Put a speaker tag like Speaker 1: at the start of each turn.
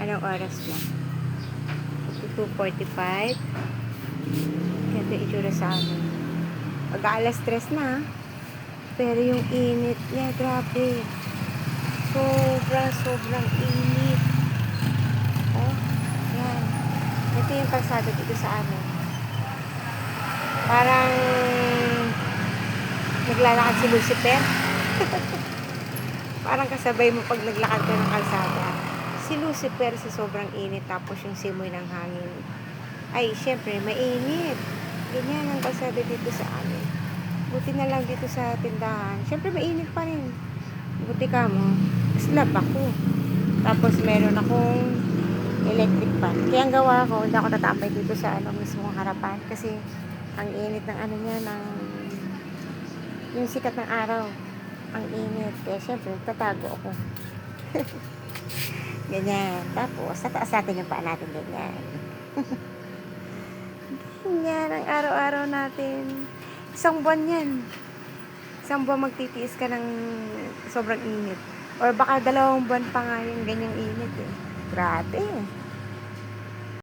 Speaker 1: Anong oras na? 2:45. Ganito yung itsura sa amin. Mag-aalas 3 na. Pero yung init niya, grabe. Sobrang init. Oh, yan. Ito yung kalsada dito sa amin. Parang naglalakad si Lucifer. Parang kasabay mo pag naglakad ka ng kalsada. Si Lucifer sa sobrang init, tapos yung simoy ng hangin. Ay, syempre, mainit. Ganyan ang kalsada dito sa amin. Buti na lang dito sa tindahan. Syempre, mainit pa rin. Buti ka mo. Slab ako. Tapos, meron akong electric fan. Kaya ang gawa ko, hindi ako tatambay dito sa mismong harapan. Kasi, ang init ng niya, yung sikat ng araw. Ang init. Kaya, syempre, tatago ako. Ganyan. Tapos, sa taas natin yung paa natin. Ganyan. Ganyan ang araw-araw natin. Isang buwan yan. Isang buwan magtitiis ka ng sobrang init. Or baka 2 buwan pa nga yung ganyang init eh. Grabe.